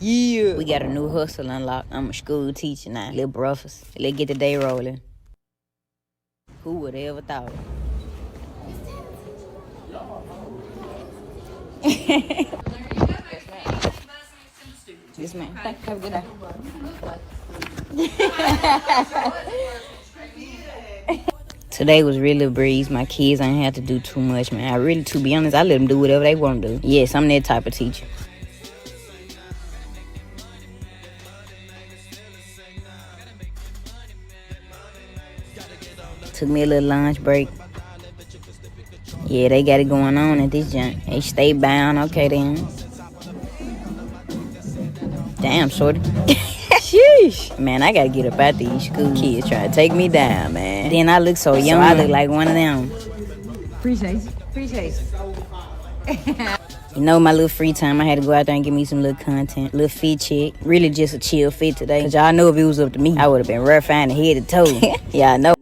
Yeah. We got a new hustle unlocked. I'm a school teacher now. Little brothers. Let's get the day rolling. Who would have ever thought it? Yes, ma'am. Have a good day. Today was really a breeze. My kids ain't have to do too much, man. To be honest, I let them do whatever they want to do. Yes, I'm that type of teacher. Took me a little lunch break. Yeah, they got it going on at this junk. They stay bound. Okay, then. Damn, shorty. Sheesh. Man, I gotta get up out these school kids trying to take me down, man. Then I look so young. I look like one of them. Appreciate it. You know, my little free time, I had to go out there and give me some little content. Little fit check. Really just a chill fit today. Cause y'all know if it was up to me, I would have been rough fine head to toe. Y'all know.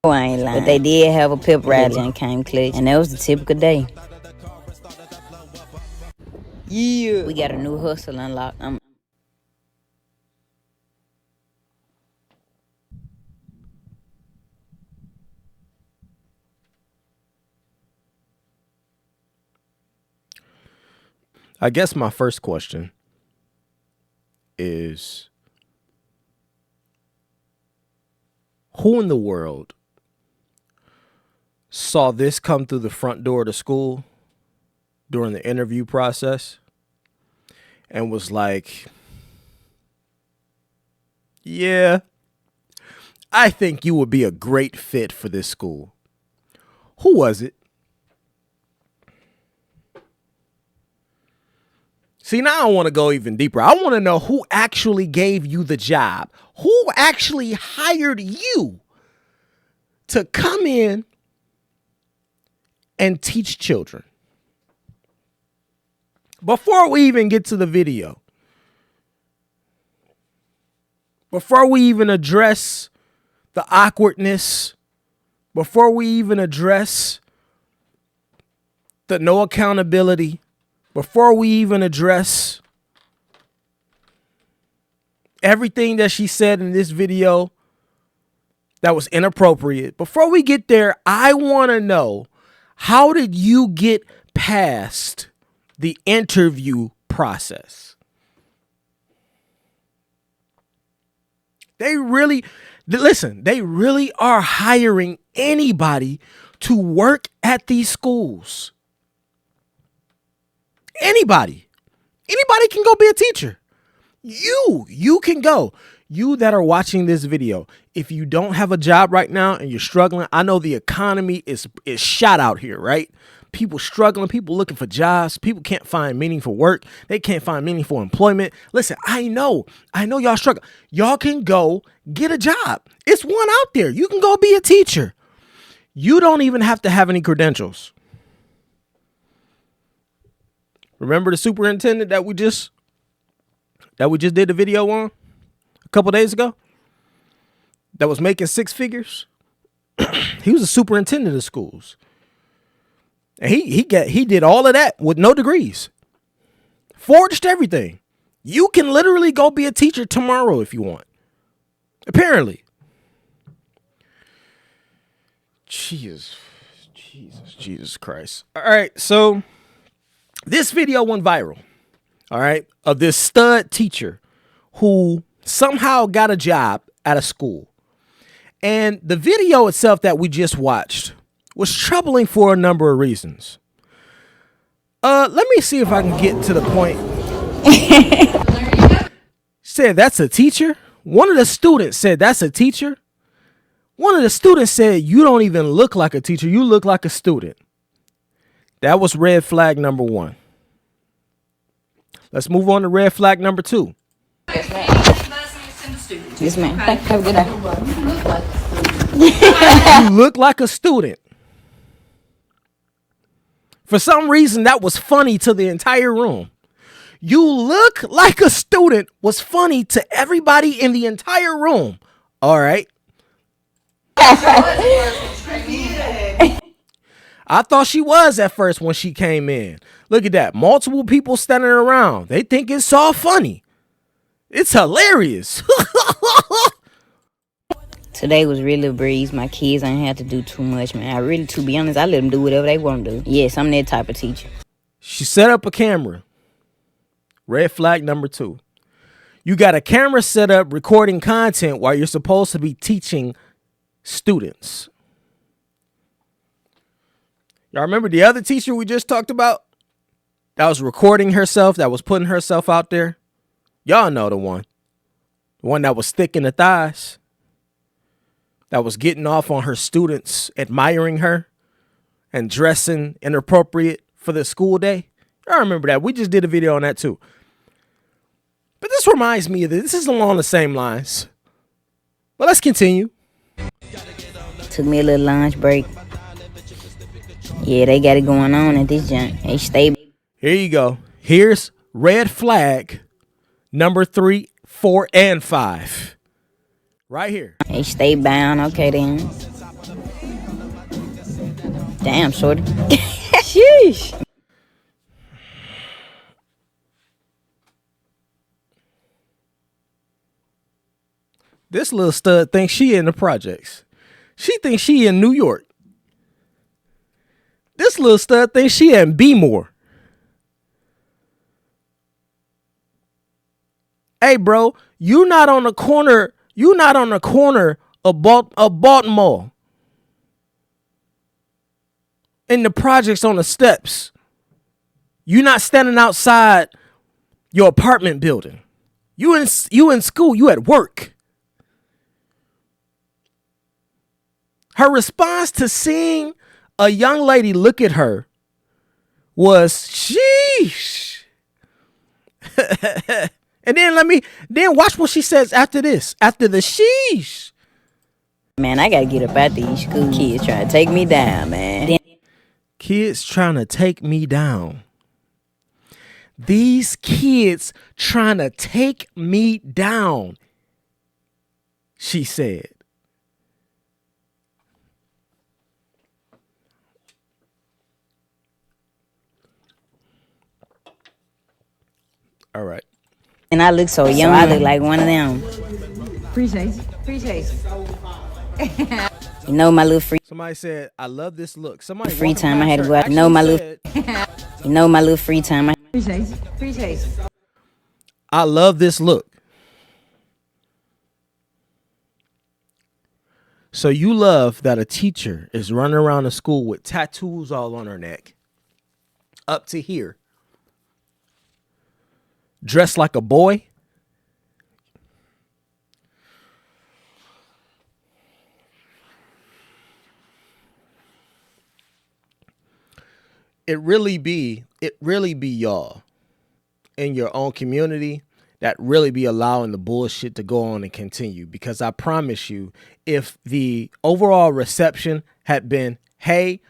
I ain't lying. But they did have a pep rally and came clutch. And that was the typical day. Yeah. We got a new hustle unlocked. I guess my first question is, who in the world saw this come through the front door of the school during the interview process and was like, yeah, I think you would be a great fit for this school? Who was it? See, now I want to go even deeper. I want to know who actually gave you the job. Who actually hired you to come in and teach children? Before we even get to the video, before we even address the awkwardness, before we even address the no accountability, before we even address everything that she said in this video that was inappropriate, before we get there, I want to know, how did you get past the interview process? They really are hiring anybody to work at these schools. Anybody can go be a teacher. You can go. You that are watching this video, if you don't have a job right now and you're struggling, I know the economy is shot out here, right? People struggling, people looking for jobs, people can't find meaningful work, they can't find meaningful employment. Listen, I know y'all struggle. Y'all can go get a job. It's one out there. You can go be a teacher. You don't even have to have any credentials. Remember the superintendent that we just did the video on a couple days ago that was making six figures? He was a superintendent of schools. And he did all of that with no degrees. Forged everything. You can literally go be a teacher tomorrow if you want. Apparently. Jesus Christ. All right, so this video went viral, all right, of this stud teacher who somehow got a job at a school. And the video itself that we just watched was troubling for a number of reasons. Let me see if I can get to the point. Said, that's a teacher? One of the students said, that's a teacher? One of the students said, you don't even look like a teacher. You look like a student. That was red flag number one. Let's move on to red flag number two. Yes, ma'am. Yes, ma'am. Have a good day. You look like a student. For some reason, that was funny to the entire room. You look like a student was funny to everybody in the entire room. All right. I thought she was at first when she came in. Look at that. Multiple people standing around. They think it's all funny. It's hilarious. Today was really a breeze. My kids ain't had to do too much, man. I really, to be honest, I let them do whatever they want to do. Yes, I'm that type of teacher. She set up a camera. Red flag number 2. You got a camera set up recording content while you're supposed to be teaching students. Y'all remember the other teacher we just talked about? That was recording herself, that was putting herself out there. Y'all know the one. The one that was thick in the thighs. That was getting off on her students, admiring her and dressing inappropriate for the school day. I remember that. We just did a video on that too. But this reminds me of this. This is along the same lines. But let's continue. Took me a little lunch break. Yeah, they got it going on at this joint. They stay. Here you go. Here's red flag number 3, 4, and 5. Right here. They stay bound. Okay, then. Damn, shorty. Sheesh. This little stud thinks she in the projects. She thinks she in New York. This little stud thinks she in B-more. Hey, bro, you not on the corner. You not on the corner of Baltimore. In the projects on the steps. You not standing outside your apartment building. You in school. You at work. Her response to seeing a young lady look at her was sheesh. And then watch what she says after this. After the sheesh. Man, I gotta get up out these school kids trying to take me down, man. Kids trying to take me down. These kids trying to take me down, she said. All right. And I look so young. I look like one of them. Appreciate it. You know my little free Somebody said, I love this look. Somebody free walking time I past had to her go out. actually You know my said, little free time. Appreciate it. I love this look. So you love that a teacher is running around the school with tattoos all on her neck, up to here, dressed like a boy. It really be y'all in your own community that really be allowing the bullshit to go on and continue. Because I promise you, if the overall reception had been, hey,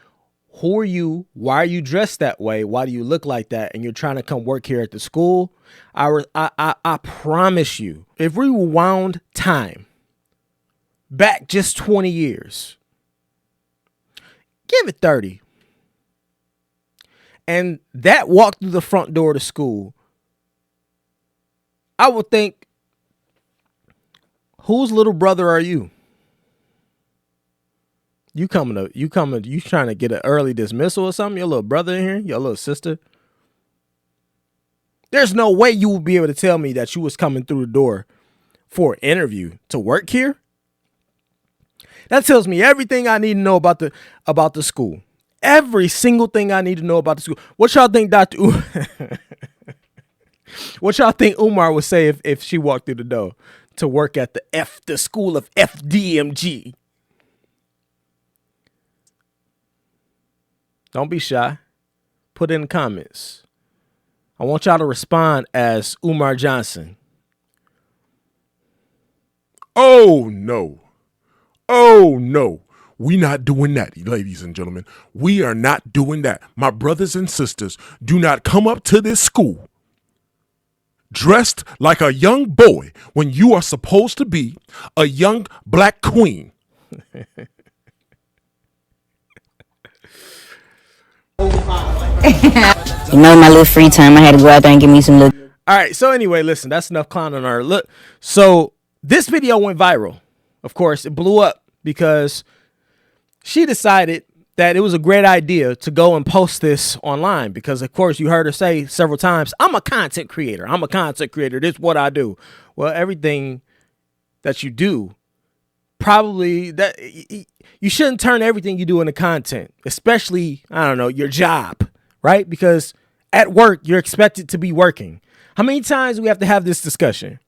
who are you? Why are you dressed that way? Why do you look like that? And you're trying to come work here at the school. I promise you, if we rewound time back just 20 years, give it 30. And that walk through the front door to school, I would think, whose little brother are you? You trying to get an early dismissal or something? Your little brother in here? Your little sister? There's no way you would be able to tell me that you was coming through the door for an interview to work here. That tells me everything I need to know about the school. Every single thing I need to know about the school. What y'all think, what y'all think Umar would say if she walked through the door to work at the school of FDMG? Don't be shy. Put it in the comments. I want y'all to respond as Umar Johnson. Oh no. Oh no. We not doing that, ladies and gentlemen. We are not doing that. My brothers and sisters, do not come up to this school dressed like a young boy when you are supposed to be a young black queen. You know, my little free time, I had to go out there and give me some little. All right, so anyway, listen, that's enough clowning on her. Look, so this video went viral. Of course, it blew up because she decided that it was a great idea to go and post this online because, of course, you heard her say several times, I'm a content creator. I'm a content creator. This is what I do. Well, everything that you do, probably that you shouldn't turn everything you do into content, especially, I don't know, your job, right? Because at work, you're expected to be working. How many times do we have to have this discussion?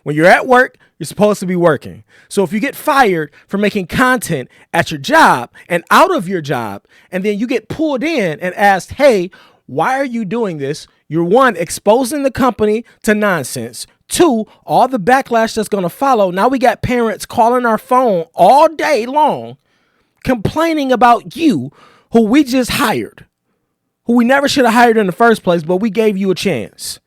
When you're at work, you're supposed to be working. So if you get fired for making content at your job and out of your job, and then you get pulled in and asked, hey, why are you doing this? You're one, exposing the company to nonsense. Two, all the backlash that's going to follow. Now we got parents calling our phone all day long, complaining about you, who we just hired, who we never should have hired in the first place, but we gave you a chance.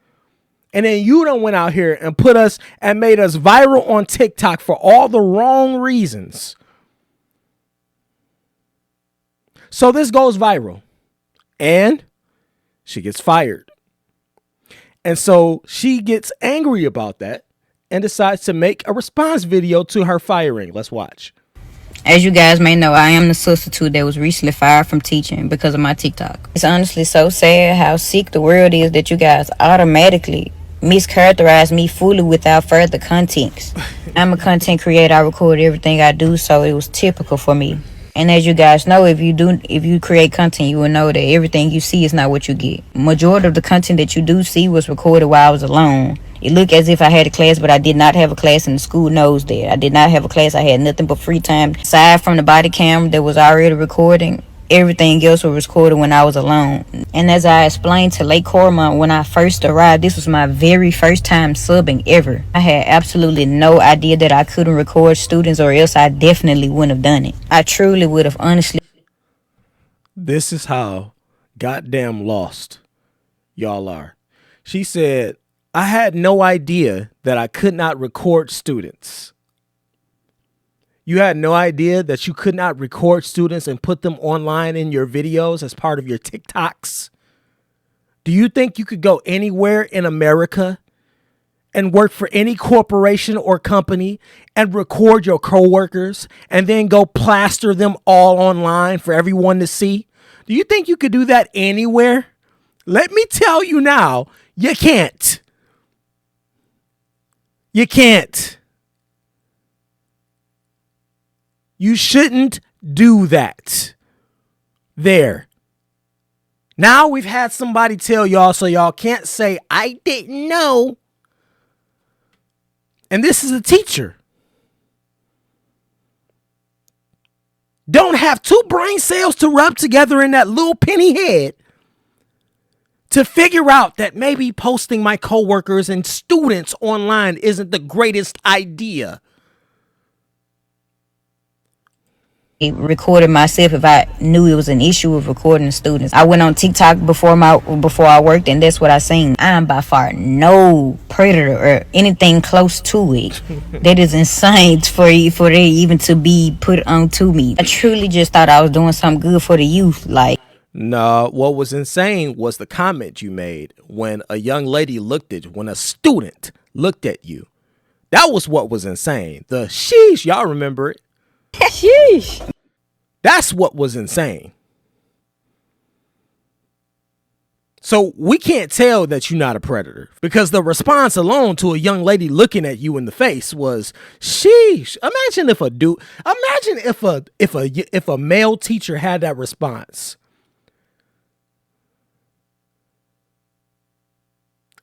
And then you done went out here and put us and made us viral on TikTok for all the wrong reasons. So this goes viral and she gets fired. And so she gets angry about that and decides to make a response video to her firing. Let's watch. As you guys may know, I am the substitute that was recently fired from teaching because of my TikTok. It's honestly so sad how sick the world is that you guys automatically mischaracterize me fully without further context. I'm a content creator. I record everything I do, so it was typical for me. And as you guys know, if you create content, you will know that everything you see is not what you get. Majority of the content that you do see was recorded while I was alone. It looked as if I had a class, but I did not have a class, and the school knows that. I did not have a class. I had nothing but free time. Aside from the body camera that was already recording, everything else was recorded when I was alone. And as I explained to Lake Cormont when I first arrived, this was my very first time subbing ever. I had absolutely no idea that I couldn't record students, or else I definitely wouldn't have done it. I truly would have, honestly. This is how goddamn lost y'all are. She said, I had no idea that I could not record students. You had no idea that you could not record students and put them online in your videos as part of your TikToks? Do you think you could go anywhere in America and work for any corporation or company and record your coworkers and then go plaster them all online for everyone to see? Do you think you could do that anywhere? Let me tell you now, you can't. You can't. You shouldn't do that. There. Now we've had somebody tell y'all, so y'all can't say, I didn't know. And this is a teacher. Don't have two brain cells to rub together in that little penny head to figure out that maybe posting my coworkers and students online isn't the greatest idea. Recorded myself if I knew it was an issue with recording students. I went on TikTok before I worked, and that's what I seen. I am by far no predator or anything close to it. That is insane for it even to be put onto me. I truly just thought I was doing something good for the youth. Like, no, what was insane was the comment you made when a young lady when a student looked at you. That was what was insane. The sheesh, y'all remember it. sheesh. That's what was insane. So we can't tell that you're not a predator because the response alone to a young lady looking at you in the face was, sheesh. Imagine if a male teacher had that response.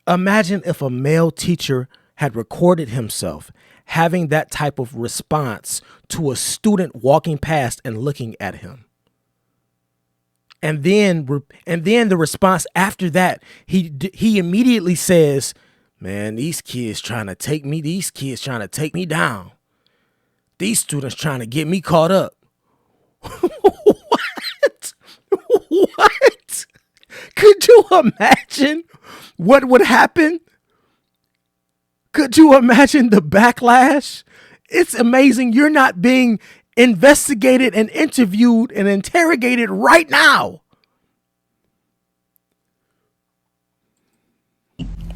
Imagine if a male teacher had recorded himself having that type of response to a student walking past and looking at him. And then the response after that, he immediately says, man, these kids trying to take me down. These students trying to get me caught up. What? What? Could you imagine what would happen? Could you imagine the backlash? It's amazing you're not being investigated and interviewed and interrogated right now.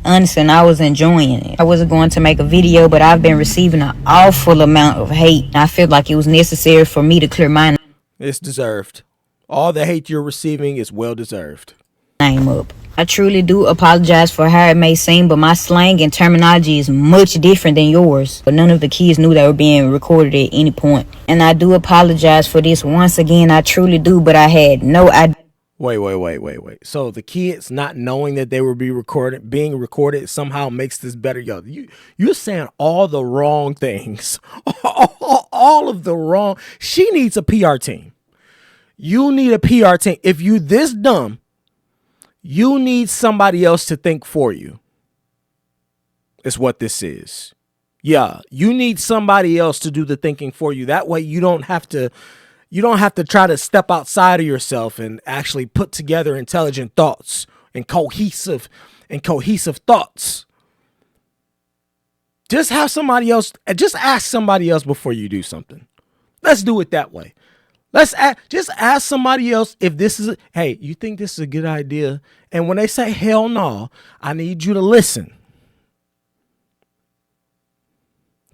Honestly, and I was enjoying it. I wasn't going to make a video, but I've been receiving an awful amount of hate. I feel like it was necessary for me to clear my It's deserved. All the hate you're receiving is well deserved. name up. I truly do apologize for how it may seem, but my slang and terminology is much different than yours. But none of the kids knew they were being recorded at any point. And I do apologize for this once again. I truly do, but I had no idea. Wait. So the kids not knowing that they were being recorded somehow makes this better. Yo, you're saying all the wrong things. All of the wrong. She needs a PR team. You need a PR team. If you this dumb, you need somebody else to think for you. Is what this is. Yeah, you need somebody else to do the thinking for you. That way you don't have to try to step outside of yourself and actually put together intelligent thoughts and cohesive thoughts. Just have somebody else, just ask somebody else before you do something. Let's do it that way. Just ask somebody else if this is, hey, you think this is a good idea? And when they say hell no, I need you to listen.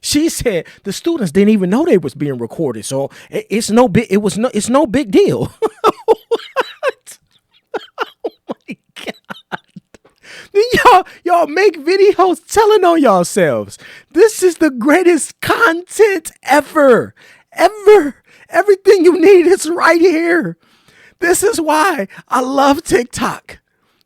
She said the students didn't even know they was being recorded, so it's no big deal. What? Oh my God. Y'all make videos telling on yourselves. This is the greatest content ever. Everything you need is right here. This is why I love TikTok.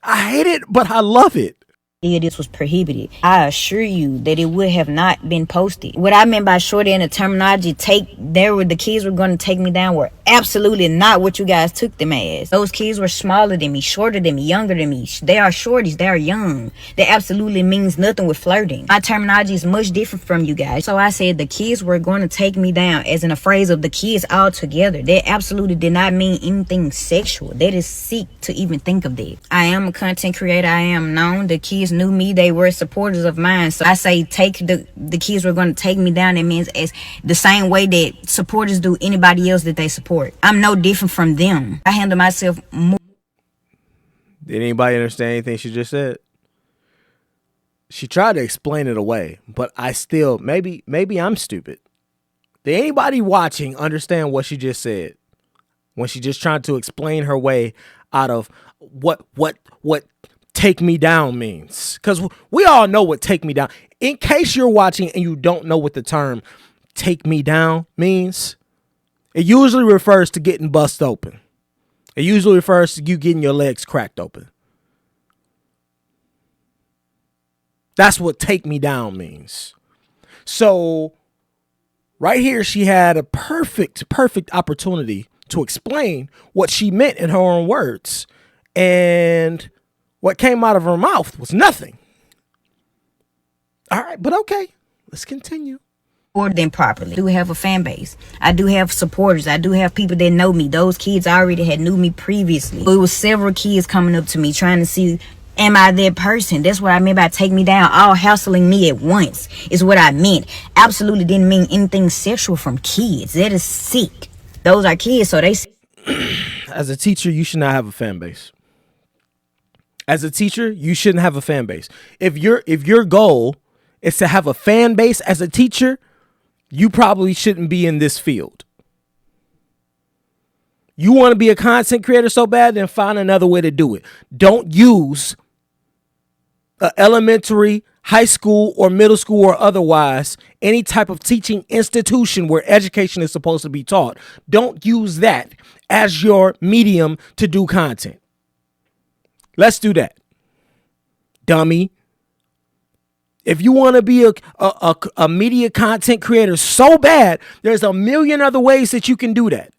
I hate it, but I love it. This was prohibited. I assure you that it would have not been posted. What I meant by shorty in the terminology, the kids were going to take me down were absolutely not what you guys took them as. Those kids were smaller than me, shorter than me, younger than me. They are shorties. They are young. That absolutely means nothing with flirting. My terminology is much different from you guys. So I said the kids were going to take me down, as in a phrase of the kids all together. That absolutely did not mean anything sexual. That is sick to even think of that. I am a content creator. I am known. The kids knew me. They were supporters of mine. So I say the kids were going to take me down. It means as the same way that supporters do anybody else that they support. I'm no different from them. I handle myself more. Did anybody understand anything she just said? She tried to explain it away, but I still, maybe I'm stupid. Did anybody watching understand what she just said? When she just tried to explain her way out of what take me down means. Because we all know what take me down. In case you're watching and you don't know what the term take me down means, it usually refers to getting bust open. It usually refers to you getting your legs cracked open. That's what take me down means. So right here, she had a perfect opportunity to explain what she meant in her own words. And what came out of her mouth was nothing. All right, but okay, let's continue. Them properly. I do have a fan base. I do have supporters. I do have people that know me. Those kids already had knew me previously. It was several kids coming up to me trying to see, am I that person? That's what I meant by take me down. All hassling me at once is what I meant. Absolutely didn't mean anything sexual from kids. That is sick. Those are kids, so they. As a teacher, you should not have a fan base. As a teacher, you shouldn't have a fan base. If your goal is to have a fan base as a teacher, you probably shouldn't be in this field. You want to be a content creator so bad, then find another way to do it. Don't use an elementary, high school, or middle school, or otherwise any type of teaching institution where education is supposed to be taught. Don't use that as your medium to do content. Let's do that, dummy. If you want to be a media content creator so bad, there's a million other ways that you can do that.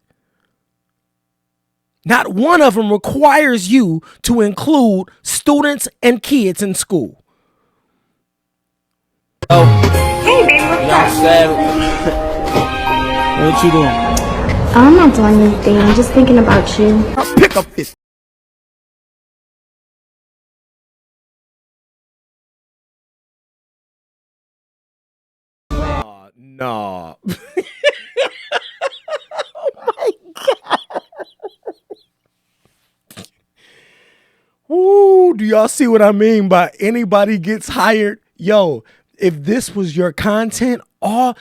Not one of them requires you to include students and kids in school. Oh, hey, baby, what's up? What you doing? I'm not doing anything. I'm just thinking about you. Pick up this. No. Ooh, do y'all see what I mean by anybody gets hired? Yo, if this was your content, I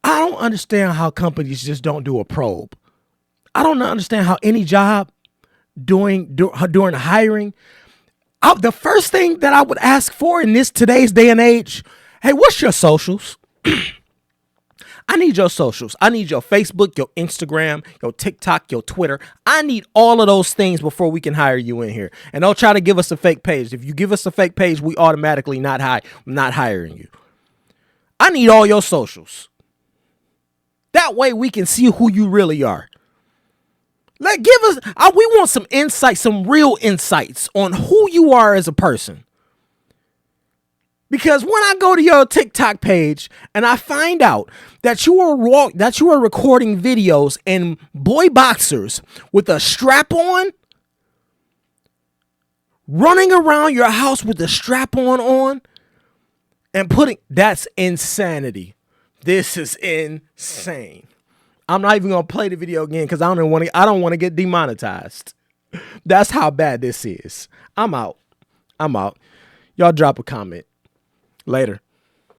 don't understand how companies just don't do a probe. I don't understand how any job during hiring, the first thing that I would ask for in today's day and age, hey, what's your socials? I need your socials. I need your Facebook, your Instagram, your TikTok, your Twitter. I need all of those things before we can hire you in here. And don't try to give us a fake page. If you give us a fake page, we automatically not hiring you. I need all your socials. That way we can see who you really are. We want some insight, some real insights on who you are as a person. Because when I go to your TikTok page and I find out that you are recording videos in boy boxers with a strap on, running around your house with a strap on, and that's insanity. This is insane. I'm not even gonna play the video again because I don't want to get demonetized. That's how bad this is. I'm out. Y'all drop a comment. Later.